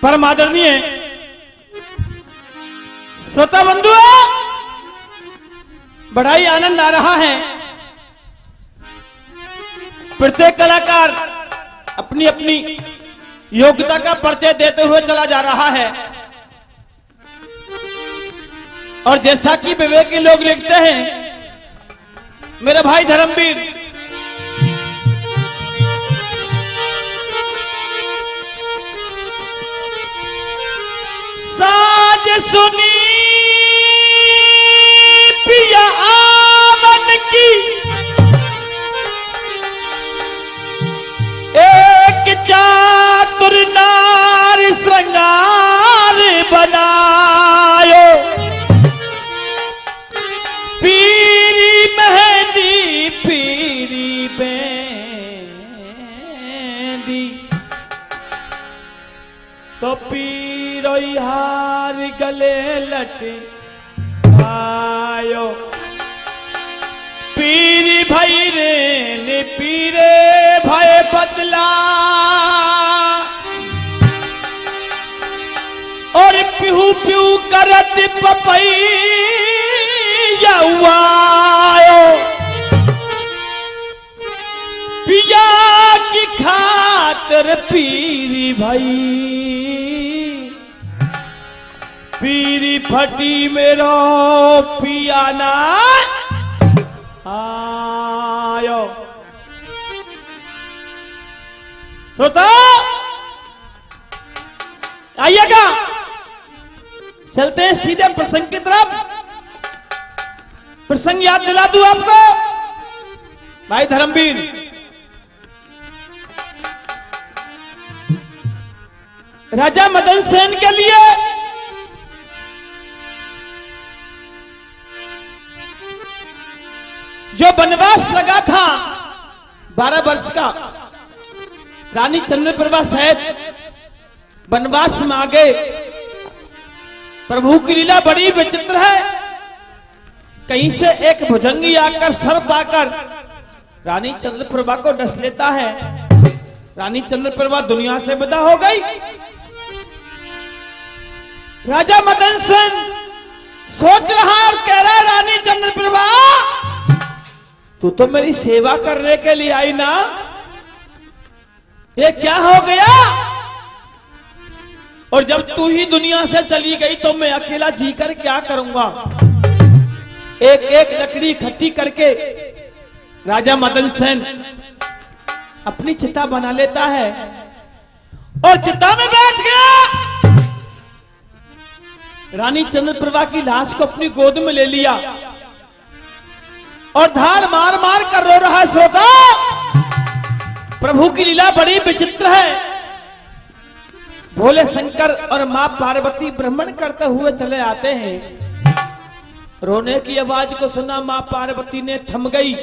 परम आदरणीय श्रोता बंधु, बड़ा ही आनंद आ रहा है। प्रत्येक कलाकार अपनी अपनी योग्यता का परिचय देते हुए चला जा रहा है। और जैसा कि विवेकी लोग लिखते हैं, मेरा भाई धर्मवीर साज सुनी पिया आमन की, एक चातुर नार श्रृंगार बनायो, पीरी मेहंदी पीरी बेंदी, तो पीरोई हार गले लट आयो, पीरी भाई रे ने पीरे भाई बदला, और पिहू पिहू करत पपैया आयो, पिया की खातर पीरी भाई, पीरी फटी मेरो पियाना आयो। श्रोता आइएगा, चलते हैं सीधे प्रसंग की तरफ। प्रसंग याद दिला दूं आपको भाई धर्मवीर। राजा मदन सेन के लिए जो वनवास लगा था 12 वर्ष का, रानी चंद्रप्रभा सहित वनवास में आ गए। प्रभु की लीला बड़ी विचित्र है। कहीं से एक भुजंगी आकर सर्प आकर रानी चंद्रप्रभा को डस लेता है। रानी चंद्रप्रभा दुनिया से विदा हो गई। राजा मदन सेन सोच रहा और कह रहा है, रानी चंद्रप्रभा तू तो मेरी सेवा करने के लिए आई ना, ये क्या हो गया? और जब तू ही दुनिया से चली गई तो मैं अकेला जीकर क्या करूंगा? एक एक लकड़ी इकट्ठी करके राजा मदन सेन अपनी चिता बना लेता है और चिता में बैठ गया। रानी चंद्रप्रभा की लाश को अपनी गोद में ले लिया और धार मार मार कर रो रहा है। श्रोता, प्रभु की लीला बड़ी विचित्र है। भोले शंकर और मां पार्वती भ्रमण करते हुए चले आते हैं। रोने की आवाज को सुना मां पार्वती ने थम गई।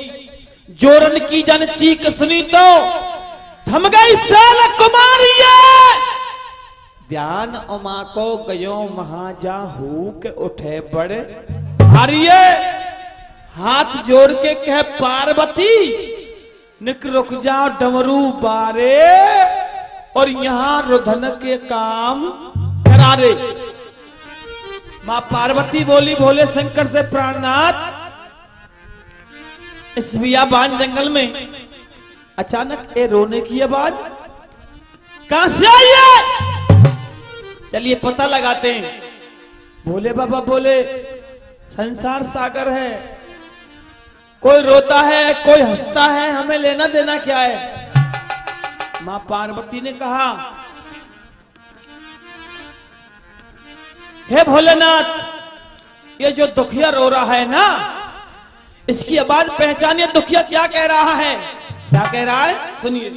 जोरन की जन चीख सुनी तो थम गई साल कुमारी। ध्यान उमा को गयो महाजा हुक उठे बड़े भारिये। हाथ जोड़ के कह पार्वती निक रुक जाओ डमरू बारे और यहां रुधन के काम करारे। मां पार्वती बोली भोले शंकर से, प्राणनाथ इस बियाबान जंगल में अचानक ये रोने की आवाज कहां से आई है? चलिए पता लगाते हैं। भोले बाबा बोले, संसार सागर है, कोई रोता है कोई हंसता है, हमें लेना देना क्या है? मां पार्वती ने कहा, हे भोलेनाथ, ये जो दुखिया रो रहा है ना, इसकी आवाज पहचानिए। दुखिया क्या कह रहा है? क्या कह रहा है सुनिए।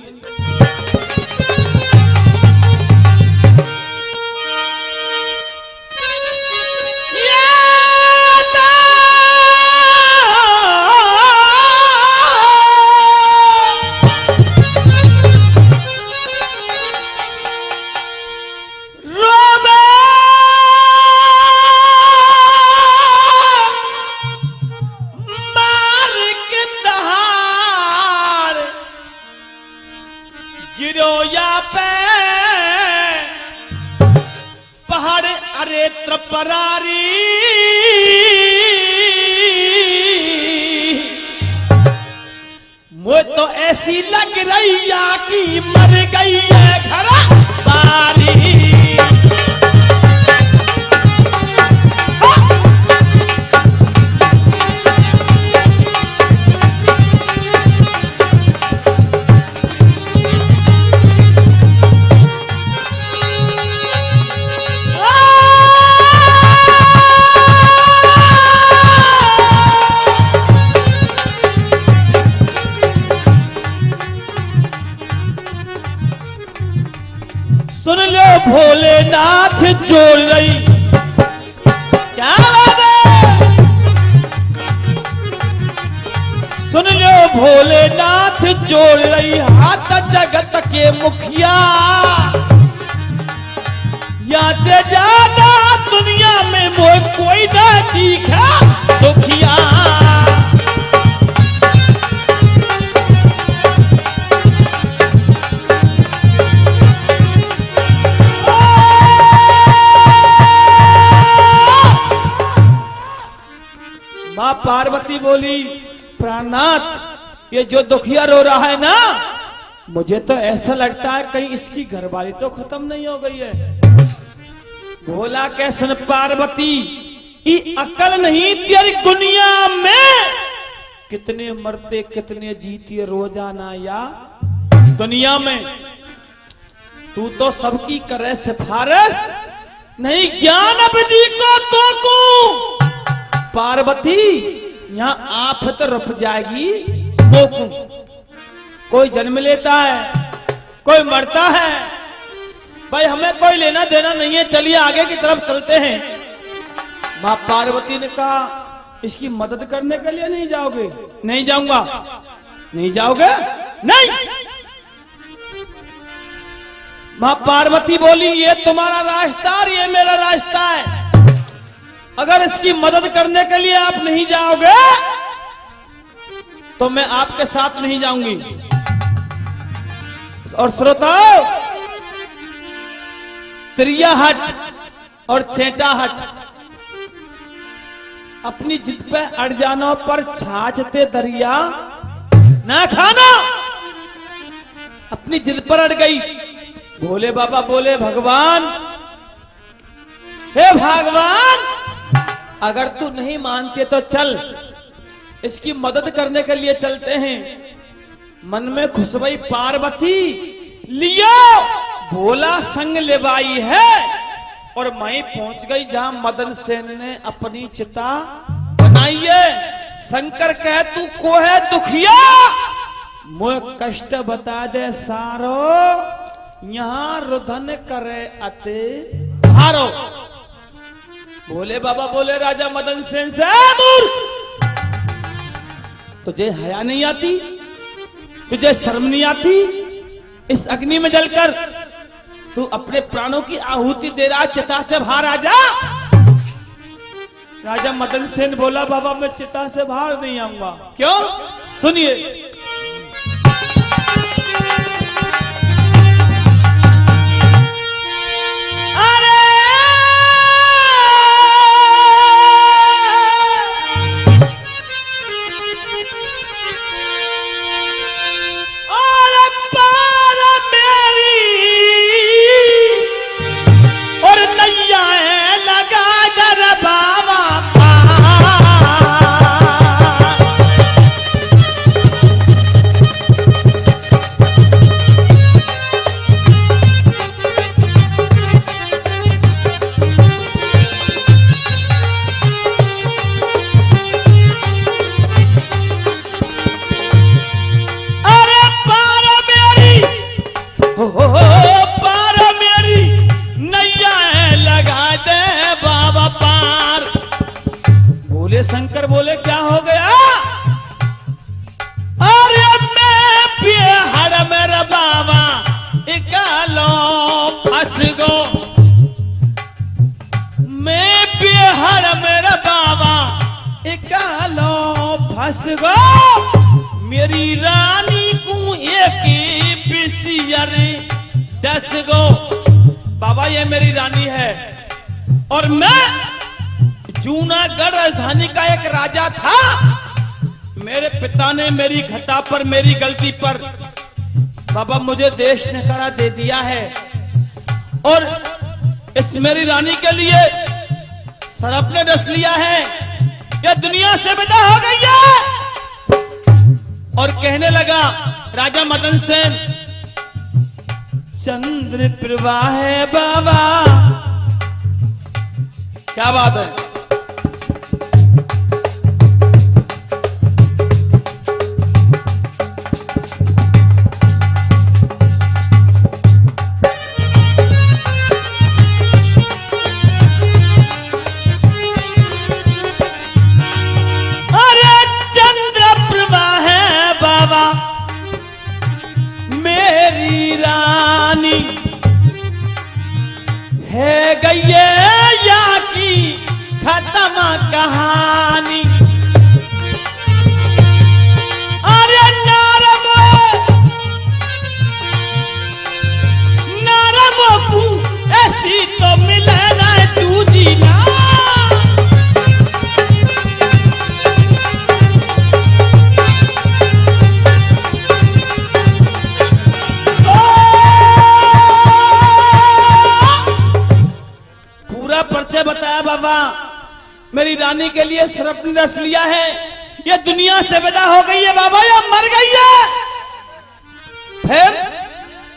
नेत्र परारी, मुझे तो ऐसी लग रही या कि मर गई है घर बारी। सुन लो भोलेनाथ जोड़ रही, क्या बात है? सुन लो भोलेनाथ जोड़ रही हाथ जगत के मुखिया, याद ज्यादा दुनिया में मोह कोई न दिखा दुखिया। मां पार्वती बोली, प्राणनाथ ये जो दुखिया रो रहा है ना, मुझे तो ऐसा लगता है कहीं इसकी घरवाली तो खत्म नहीं हो गई है। भोला के सुन पार्वती, ई अकल नहीं तेरी दुनिया में, कितने मरते कितने जीते रोजाना या दुनिया में। तू तो सबकी करे सिफारिश, नहीं ज्ञान विधि को तो को पार्वती यहाँ आप तो रुक जाएगी। मोकू कोई जन्म लेता है, कोई मरता है, भाई हमें कोई लेना देना नहीं है, चलिए आगे की तरफ चलते हैं। मां पार्वती ने कहा, इसकी मदद करने के लिए नहीं जाओगे? नहीं जाऊंगा। नहीं जाओगे? नहीं। मां पार्वती बोली, ये तुम्हारा रास्ता और ये मेरा रास्ता है, अगर इसकी मदद करने के लिए आप नहीं जाओगे तो मैं आपके साथ नहीं जाऊंगी। और श्रोताओ, त्रिया हट और छेटा हट, अपनी जिद पे अड़ जाना पर छाछते दरिया ना खाना। अपनी जिद पर अड़ गई। भोले बाबा बोले, भगवान, हे भगवान, अगर तू नहीं मानते तो चल, इसकी मदद करने के लिए चलते हैं। मन में खुशबई पार्वती, लियो भोला संग लेवाई है, और मैं पहुंच गई जहां मदन सेन ने अपनी चिता बनाई है। शंकर कहे, तू को है दुखिया, मुझे कष्ट बता दे सारो, यहां रुदन करे अते हारो। भोले बाबा बोले, राजा मदन सेन से, मूर्ख, तुझे हया नहीं आती, तुझे शर्म नहीं आती? इस अग्नि में जलकर तू अपने प्राणों की आहुति दे रहा, चिता से बाहर आ जा। राजा मदन सेन बोला, बाबा मैं चिता से बाहर नहीं आऊंगा। क्यों? सुनिए। शंकर बोले, क्या हो गया? अरे मैं बिहार मेरा बाबा इकालो फंस गो, मैं बिहार मेरा बाबा इकालो फंस गो, मेरी रानी को एक बिसियर 10 गो। बाबा ये मेरी रानी है, और मैं जूनागढ़ राजधानी का एक राजा था। मेरे पिता ने मेरी खता पर, मेरी गलती पर बाबा मुझे देश नकारा दे दिया है और इस मेरी रानी के लिए सरप ने डस लिया है। यह दुनिया से विदा हो गई है। और कहने लगा राजा मदन सेन, चंद्र प्रभा है बाबा। क्या बात है। है गई यहाँ की खत्म कहानी। अरे नारम तू ऐसी तो मिले ना तू जीना। परिचय बताया बाबा, मेरी रानी के लिए सरप ने रस लिया है। ये दुनिया से विदा हो गई है बाबा, ये मर गई है।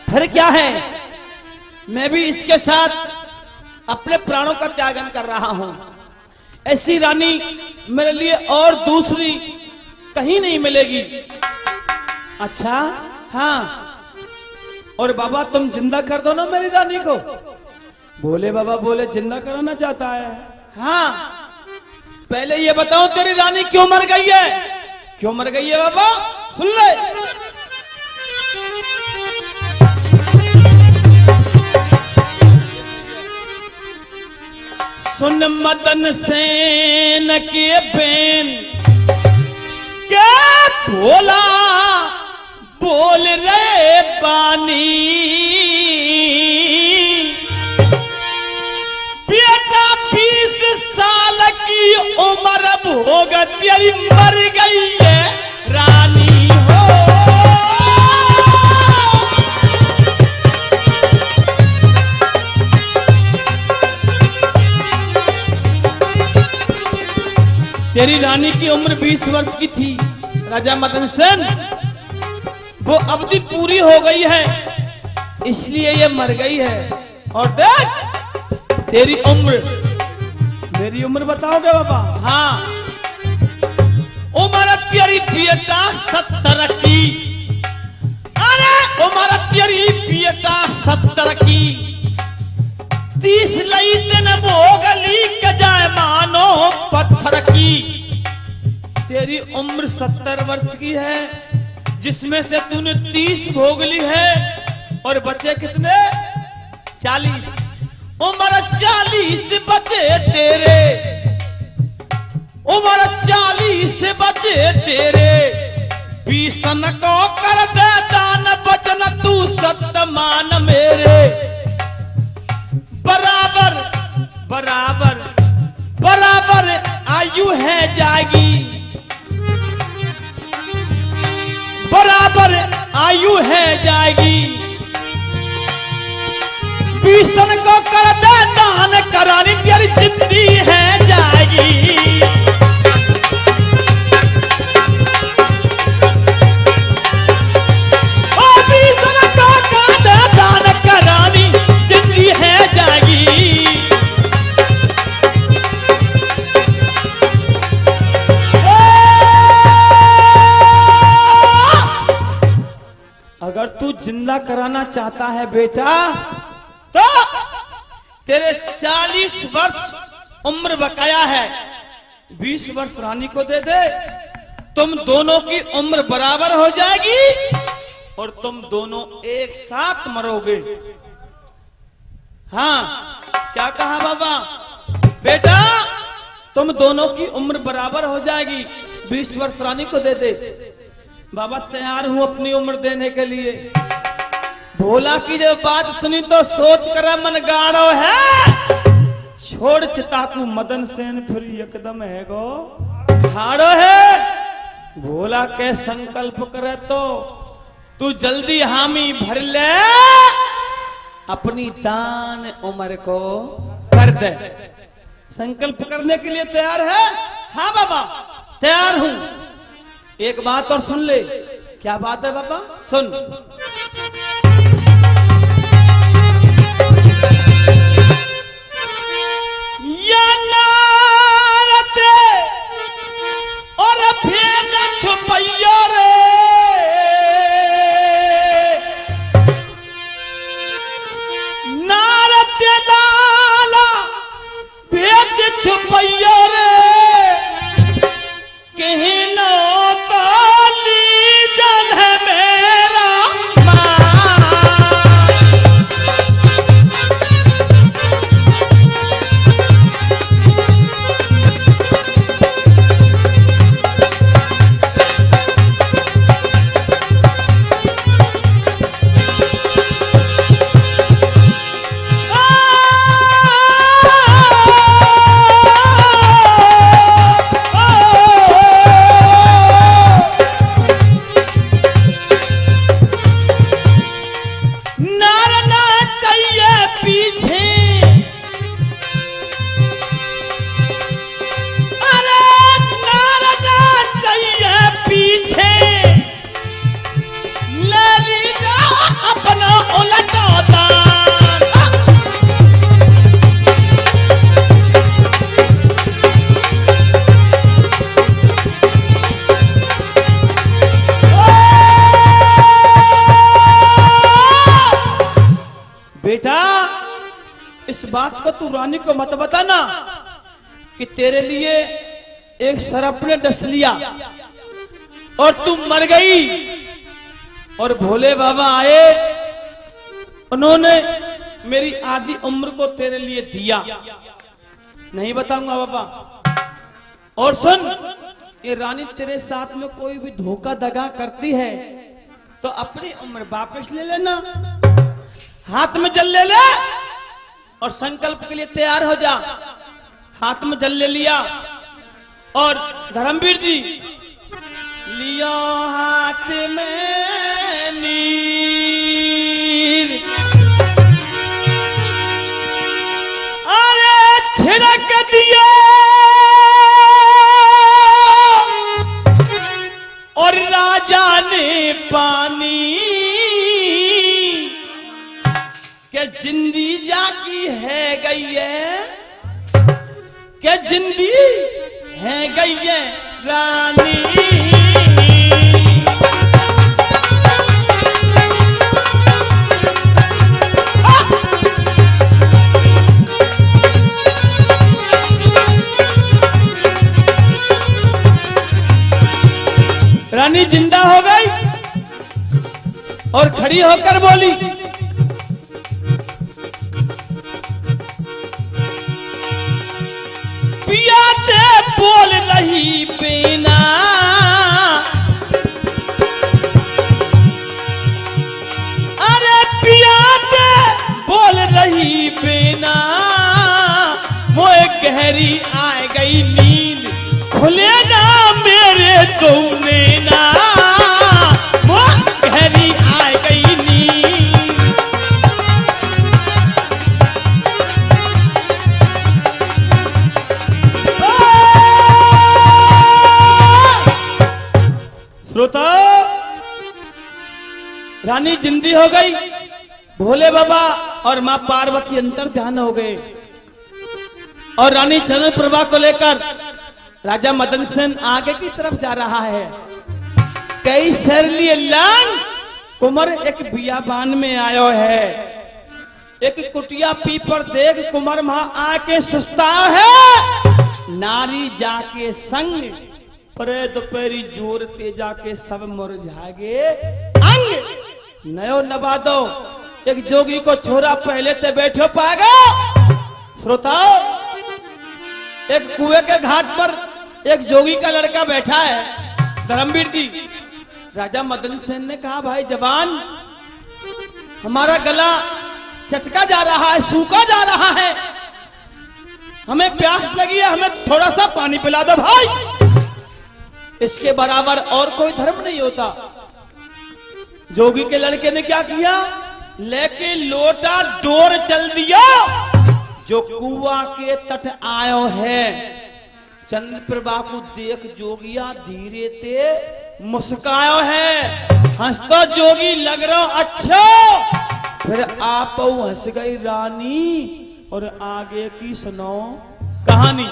फिर क्या है, मैं भी इसके साथ अपने प्राणों का त्यागन कर रहा हूं। ऐसी रानी मेरे लिए और दूसरी कहीं नहीं मिलेगी। अच्छा हाँ, और बाबा तुम जिंदा कर दो ना मेरी रानी को। बोले बाबा, बोले जिंदा कराना चाहता है। हाँ, पहले ये बताओ तेरी रानी क्यों मर गई है? क्यों मर गई है बाबा, सुन ले। सुन मदन सेन के बेन क्या बोला, बोल रे बानी। बेटा 20 साल की उम्र अब होगा तेरी, मर गई है रानी हो। तेरी रानी की उम्र 20 वर्ष की थी राजा मदन सेन, वो अवधि पूरी हो गई है इसलिए ये मर गई है। और देख तेरी उम्र, मेरी उम्र बताओगे बाबा? हाँ, उम्र तेरी बेटा 70 की। अरे उम्र तेरी बेटा 70 की, 30 लई दिन भोगली कजाए मानो पत्थर की। तेरी उम्र 70 वर्ष की है, जिसमें से तूने 30 भोगली है और बचे कितने? 40। उम्र 40 बचे तेरे, उम्र 40 बचे तेरे। 20 को कर दे दान बचन, तू सत्मान मेरे। बराबर बराबर बराबर आयु है जाएगी, बराबर आयु है जाएगी। 20 को कर दे दान, करानी तेरी जिंदगी है जाएगी। ओ 20 को कर दे दान, करानी जिंदगी है जाएगी। अगर तू जिंदा कराना चाहता है बेटा, तो तेरे 40 वर्ष उम्र बकाया है, 20 वर्ष रानी को दे दे, तुम दोनों की उम्र बराबर हो जाएगी और तुम दोनों एक साथ मरोगे। हाँ, क्या कहा बाबा? बेटा तुम दोनों की उम्र बराबर हो जाएगी, 20 वर्ष रानी को दे दे। बाबा तैयार हूं अपनी उम्र देने के लिए। भोला की जब बात सुनी तो सोच कर मन गाड़ो है, छोड़ चिता को मदन सेन फिर एकदम है गो ठाड़ो है। भोला के संकल्प करे तो तू जल्दी हामी भर ले, अपनी दान उम्र को कर दे। संकल्प करने के लिए तैयार है? हाँ बाबा तैयार हूं। एक बात और सुन ले। क्या बात है बाबा? सुन। या नारते और भेद छुपैया रे, नारते लाला भेद छुपैया रे, कहीं ना ताली जल है मेरा बेटा, इस बात को तू रानी को मत बताना कि तेरे लिए एक सर्प ने डस लिया और तू मर गई और भोले बाबा आए, उन्होंने मेरी आधी उम्र को तेरे लिए दिया। नहीं बताऊंगा बाबा। और सुन, ये रानी तेरे साथ में कोई भी धोखा दगा करती है तो अपनी उम्र वापस ले लेना, हाथ में जल ले ले और संकल्प के लिए तैयार हो जा। हाथ में जल ले लिया और धर्मवीर जी लियो हाथ में नीर, अरे छिड़क दिया और राजा ने पानी क्या जिंदगी जाकी है गई है, क्या जिंदगी है गई है रानी। रानी जिंदा हो गई और खड़ी होकर बोली, पियाते बोल रही बेना, अरे पियाते बोल रही बेना, मोए गहरी आ गई नींद, खुले ना मेरे दो नैना, मोए गहरी आ गई नींद। श्रोता, रानी जिंदी हो गई, भोले बाबा और मां पार्वती अंतर ध्यान हो गए और रानी चंद्र प्रभा को लेकर राजा मदन सेन आगे की तरफ जा रहा है। कई सरली लांग कुमार एक बियाबान में आयो है, एक कुटिया पीपर देख कुमार वहां आके सुस्ता है, नारी जाके संग परे दोपहरी जोर तेजा के सब मुरझागे अंग, नयो नवादो एक जोगी को छोरा पहले ते बैठो पाएगा। श्रोताओ, एक कुएं के घाट पर एक जोगी का लड़का बैठा है। धर्मवीर जी, राजा मदन सेन ने कहा, भाई जवान, हमारा गला चटका जा रहा है, सूखा जा रहा है, हमें प्यास लगी है, हमें थोड़ा सा पानी पिला दो भाई। इसके बराबर और कोई धर्म नहीं होता। जोगी के लड़के ने क्या किया, लेके लोटा डोर चल दिया। जो कुआ के तट आयो है, चंद्रप्रभा को देख जोगिया धीरे ते मुस्कायो है। हंस तो जोगी लग रहा अच्छा। फिर आप हंस गई रानी और आगे की सुनो कहानी।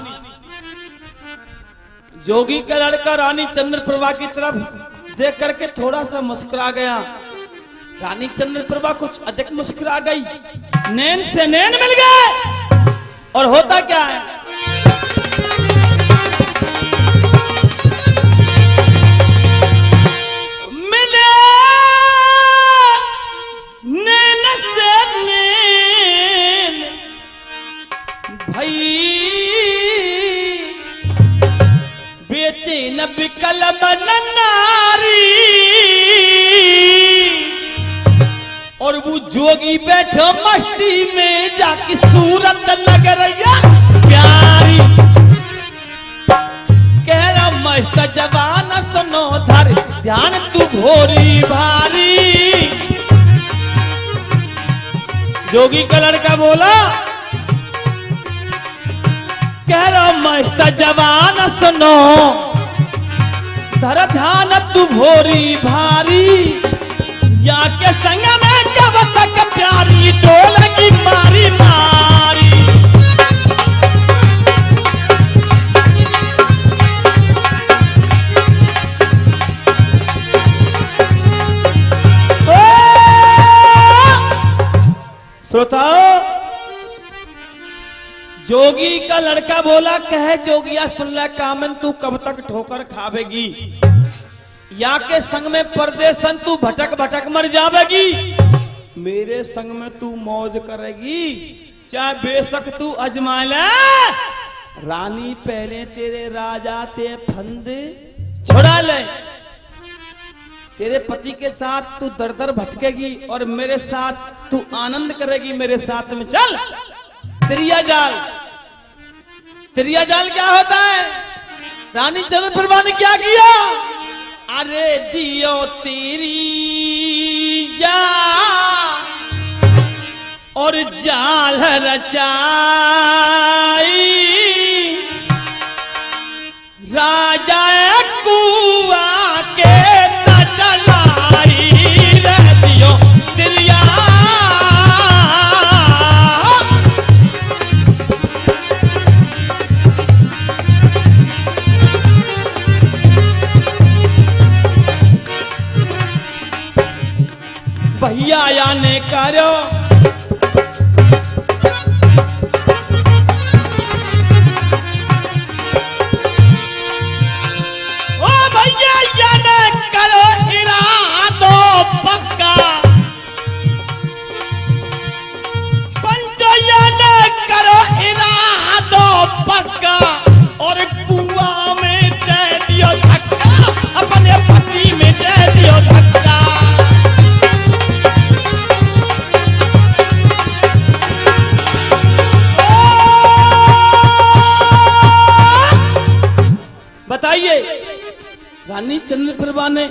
जोगी का लड़का रानी चंद्रप्रभा की तरफ देख करके थोड़ा सा मुस्कुरा गया। रानी चंद्रप्रभा कुछ अधिक मुस्कुरा गई, नैन से नैन मिल गए। और होता क्या है, मिले नैन से नैन भाई, बेचे न बिकल मन नारी। और वो जोगी बैठो मस्ती में, जाकी सूरत लग रही प्यारी। कह रहा मस्त जवान सुनो धर ध्यान तू भोरी भारी। जोगी का लड़का बोला, कह रहा मस्त जवान सुनो धर ध्यान तू भोरी भारी। या के संग में कब तक प्यारी डोल की मारी मारी। श्रोताओ, जोगी का लड़का बोला, कह जोगिया सुन ले कामन, तू कब तक ठोकर खावेगी। या के संग में परदेसन तू भटक भटक मर जावेगी। मेरे संग में तू मौज करेगी, चाहे बेशक तू अजमा ले। रानी पहले तेरे राजा ते फंद छुड़ा ले। तेरे पति के साथ तू दर दर भटकेगी और मेरे साथ तू आनंद करेगी। मेरे साथ में चल। त्रिया जाल, त्रिया जाल क्या होता है? रानी चंद्रप्रभा ने क्या किया? अरे दियो तेरी जा और जाल रचाई, राजा कुआ के तट लाई। रे दियो तिरिया भैया या ने करो ओ भैया या ने करो इरादो पक्का। पंचया ने करो इरादो पक्का और कुआ में दे दियो धक्का, अपने पति में दे दियो धक्का। बताइए, रानी चंद्रप्रभा ने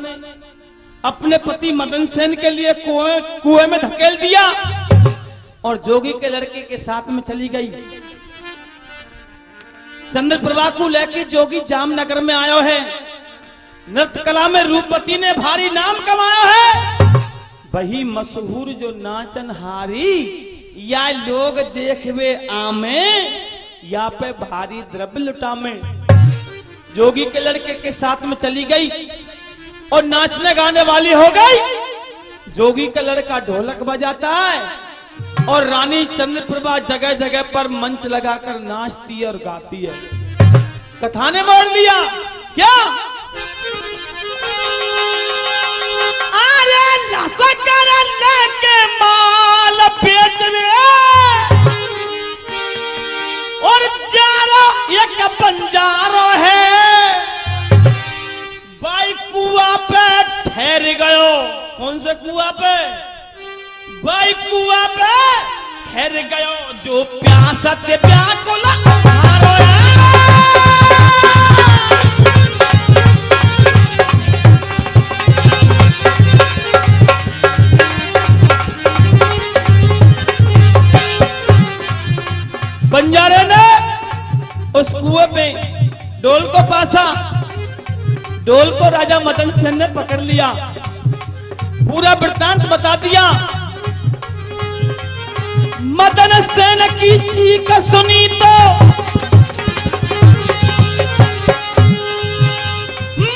अपने पति मदन सेन के लिए कुएं में धकेल दिया और जोगी के लड़के के साथ में चली गई। चंद्रप्रभा को लेकर जोगी जामनगर में आयो है। नृत्य कला में रूपवती ने भारी नाम कमाया है। वही मशहूर जो नाचनहारी, या लोग देखवे आमे या पे भारी द्रव्य लुटामे। जोगी के लड़के के साथ में चली गई और नाचने गाने वाली हो गई। जोगी का लड़का ढोलक बजाता है और रानी चंद्रप्रभा जगह जगह पर मंच लगाकर नाचती है और गाती है। कथा ने मोड़ लिया क्या? अरे लसकर लेके माल बेचने और चारो एक बंजारो है। भाई कुआ पे ठहर गयो। कौन से कुआ पे? भाई कुआ पे ठहर गयो। जो प्यासत व्याकुल हारो बंजारे ने उस कुएं पे डोल को पासा। डोल को राजा मदन सेन ने पकड़ लिया, पूरा वृत्तांत बता दिया। मदन सेन की चीख सुनी तो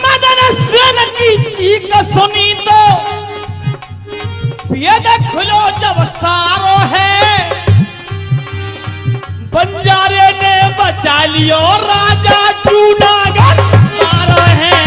मदन सेन की चीख सुनी तो भेद खुलो जब सारो है। बंजारे ने बचा लियो राजा जूनागढ़ मारो है।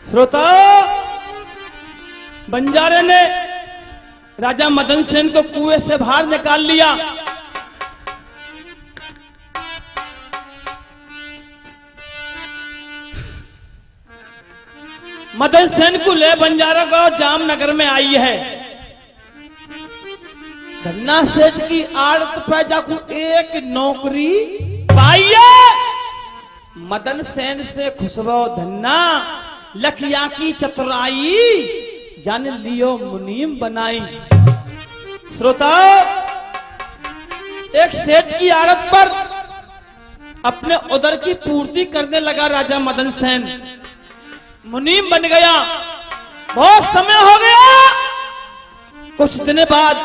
श्रोता, बंजारे ने राजा मदन सेन को कुएं से बाहर निकाल लिया। मदन सेन को ले बंजारा को जामनगर में आई है। धन्ना सेठ की आड़त पे जाकू एक नौकरी पाइए। मदन सेन से खुशबू धन्ना लखिया की चतुराई जान लियो मुनीम बनाई। श्रोता, एक सेठ की आड़त पर अपने उदर की पूर्ति करने लगा राजा मदन सेन, मुनीम बन गया। बहुत समय हो गया। कुछ दिन बाद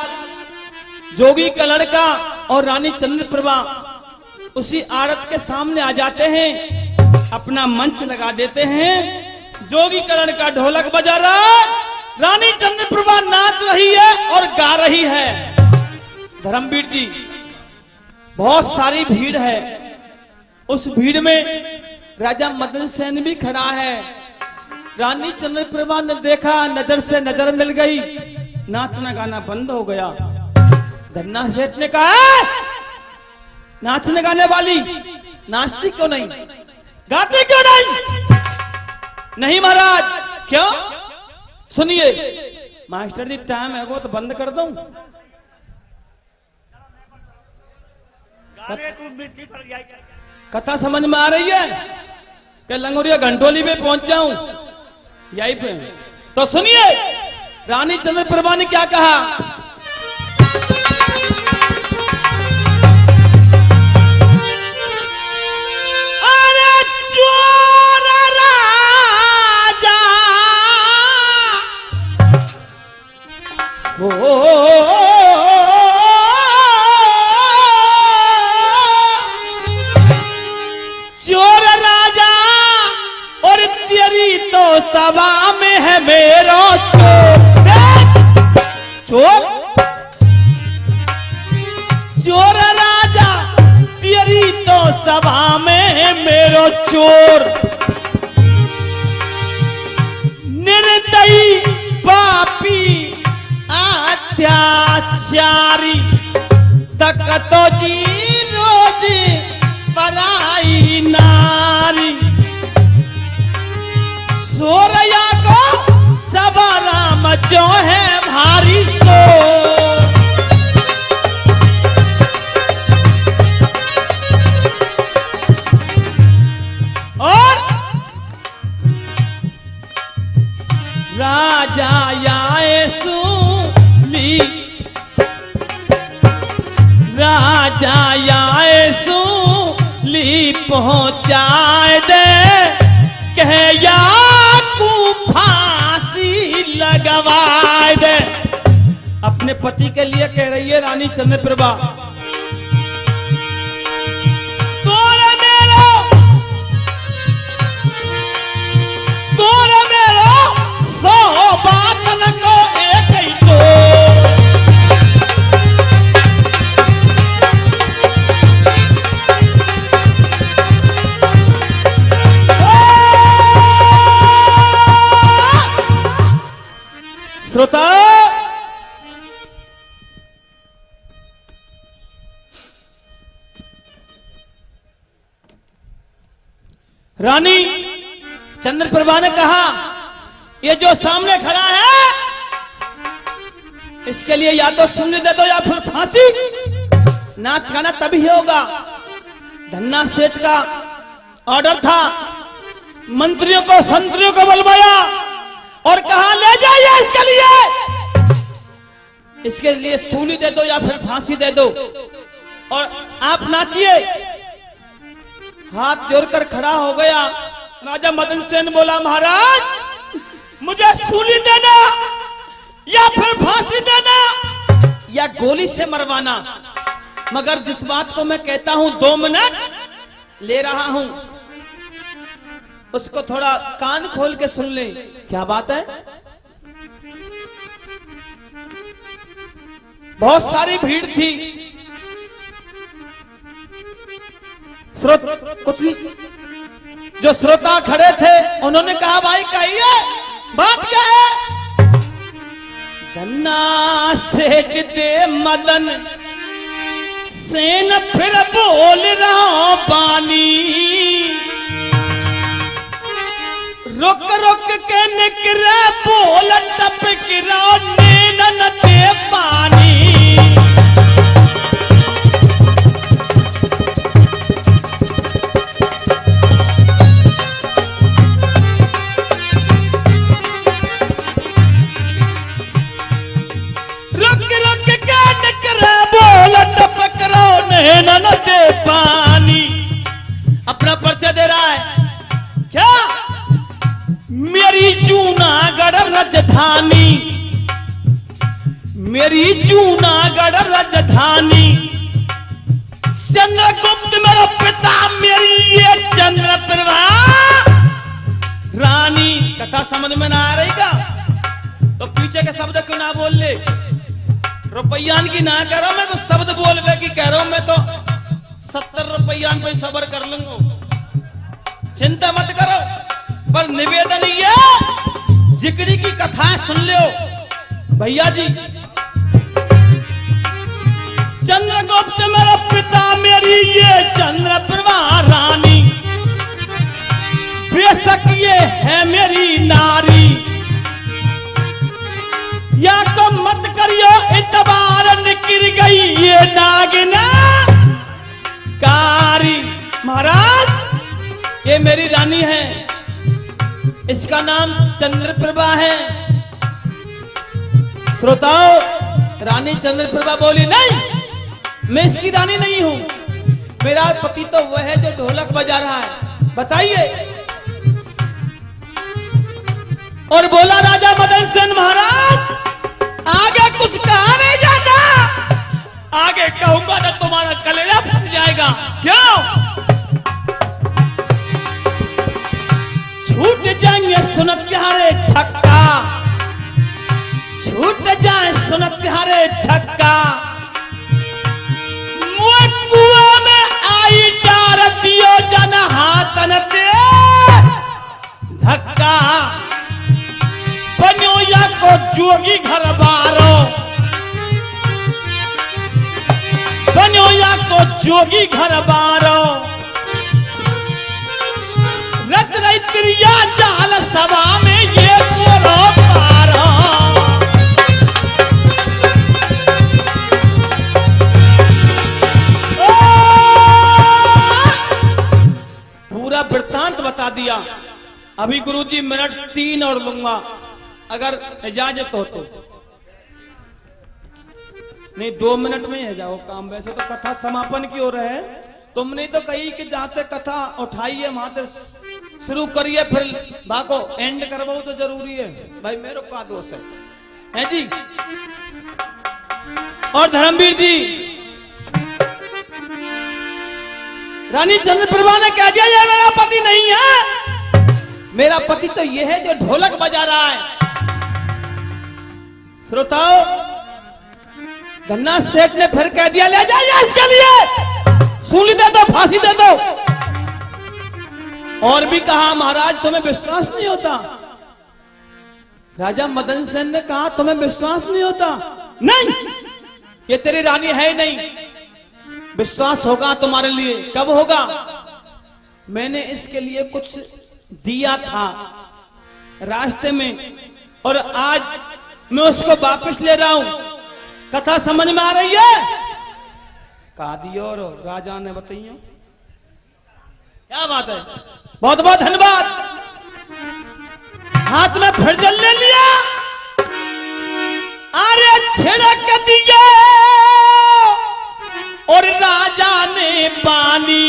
जोगी का लड़का और रानी चंद्रप्रभा उसी आड़त के सामने आ जाते हैं, अपना मंच लगा देते हैं। जोगी का लड़का ढोलक बजा रहा है, रानी चंद्रप्रभा नाच रही है और गा रही है। धर्मवीर जी, बहुत सारी भीड़ है। उस भीड़ में राजा मदन सेन भी खड़ा है। रानी चंद्रप्रभा ने देखा, नजर से नजर मिल गई, नाचना गाना बंद हो गया। धन्ना सेठ ने कहा, नाचने गाने वाली नाचती क्यों नहीं, गाती क्यों नहीं? नहीं महाराज। क्यों? सुनिए। मास्टर जी, टाइम है वो तो बंद कर दूं? कथा समझ में आ रही है कि लंगोरिया घंटोली पे पहुंच जाऊं यहीं पे? तो सुनिए, रानी चंद्रप्रभा ने क्या कहा। अरे चोर राजा चोर राजा और तेरी तो सभा में है मेरा चोर। चोर राजा तेरी तो सभा में है मेरा चोर। निर्दयी पापी अत्याचारी तक तो जी रोज पराई नारी। सोरया को सवाराम जो है भारी सो। और राजा आए सूली, राजा आए सूली पहुंचाए दे, कह या फांसी लगवाए दे। अपने पति के लिए कह रही है रानी चंद्रप्रभा। तोरे मेरो 100 बातन को एक ही दो। श्रोता, रानी चंद्रप्रभा ने कहा, ये जो सामने खड़ा है इसके लिए या तो शून्य दे दो या फिर फांसी। नाच गाना तभी होगा। धन्ना सेठ का ऑर्डर था, मंत्रियों को संतरियों को बुलवाया और कहा ले जाइए इसके लिए सूली दे दो या फिर फांसी दे दो और आप नाचिए। हाथ जोड़कर खड़ा हो गया। राजा मदन सेन बोला, महाराज मुझे सूली देना या फिर फांसी देना या गोली से मरवाना, मगर जिस बात को मैं कहता हूं 2 मिनट ले रहा हूं उसको थोड़ा कान खोल के सुन ले। क्या बात है? बहुत सारी भीड़ थी। कुछ जो श्रोता खड़े थे उन्होंने कहा, भाई कहिए बात क्या है? धन्ना सेठ दे मदन सेन फिर बोल रहा पानी, रुक रुक के निकरे बोल टपक रहा नैनन दे पानी। रुक रुक के निकरे बोल टपक रहा नैनन दे पानी। अपना परिचय दे रहा है। क्या? मेरी जूनागढ़ राजधानी, मेरी जूनागढ़ राजधानी, चंद्रगुप्त मेरा पिता, मेरी ये चंद्रप्रभा रानी। कथा समझ में ना आ रही का तो पीछे के शब्द क्यों ना बोल ले? रुपयान की ना कह रहा मैं तो शब्द बोल वे की कह रहा हूं। मैं तो 70 रुपयान पे सबर कर लूंगा, चिंता मत करो। पर निवेदन ये जिगड़ी की कथा सुन लो भैया जी। चंद्रगुप्त मेरा पिता, मेरी ये चंद्रप्रभा रानी, बेशक ये है मेरी नारी, या तो मत करियो इतबार निकल गई ये नागिना कारी। महाराज ये मेरी रानी है, इसका नाम चंद्रप्रभा है। श्रोताओ, रानी चंद्रप्रभा बोली, नहीं मैं इसकी रानी नहीं हूं, मेरा पति तो वह है जो ढोलक बजा रहा है। बताइए। और बोला राजा मदन सेन, महाराज आगे कुछ कहा नहीं जाता, आगे कहूंगा तो तुम्हारा कलेजा फट जाएगा। क्यों? छूट जाएंगे सुनत तिहारे छक्का, छूट जाए सुनत तिहारे छक्का, कुआं में आई डार दियो जन हाथन दे धक्का, बनो या को जोगी घर बारो, बनो या को जोगी घर बारो, रत रैत्रिया जाल सभा में ये कोरो पारो। पूरा वृत्तांत बता दिया। अभी गुरुजी मिनट 3 और लूंगा अगर इजाजत हो तो। नहीं 2 मिनट में है जाओ काम। वैसे तो कथा समापन की ओर है, तुमने तो कही कि जहां तक कथा उठाई है वहां तक शुरू करिए, फिर बाको एंड करवाओ तो जरूरी है। भाई मेरे का दोष है जी। और धर्मवीर जी, रानी चंद्रप्रभा ने कह दिया ये मेरा पति नहीं है, मेरा पति तो ये है जो ढोलक बजा रहा है। श्रोताओ, धन्ना सेठ ने फिर कह दिया ले जाइए इसके लिए सूली दे दो, फांसी दे दो। और भी कहा महाराज तुम्हें विश्वास नहीं होता। राजा मदन सेन ने कहा तुम्हें विश्वास नहीं होता? नहीं, ये तेरी रानी है ही नहीं। विश्वास होगा तुम्हारे लिए कब होगा? मैंने इसके लिए कुछ दिया था रास्ते में, और आज मैं उसको वापस ले रहा हूं। कथा समझ में आ रही है? कहा दियो और राजा ने बताइयो। क्या बात है, बहुत बहुत धन्यवाद। हाथ में फिर जल ले लिया, अरे छिड़क दिया और राजा ने पानी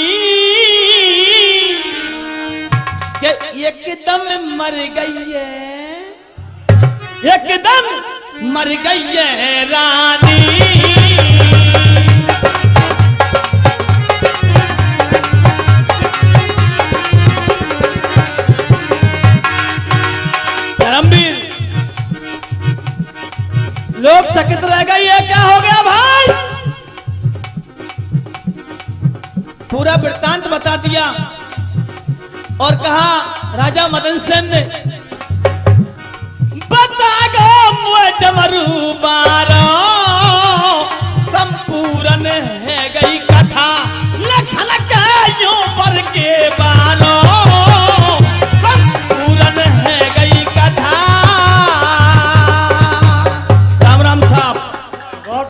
के एकदम मर गई है, एकदम मर गई है रानी। धर्मवीर लोग चकित रह गए, ये क्या हो गया भाई? पूरा वृत्तांत बता दिया और कहा राजा मदन सेन ने बता गो मुझे डमरू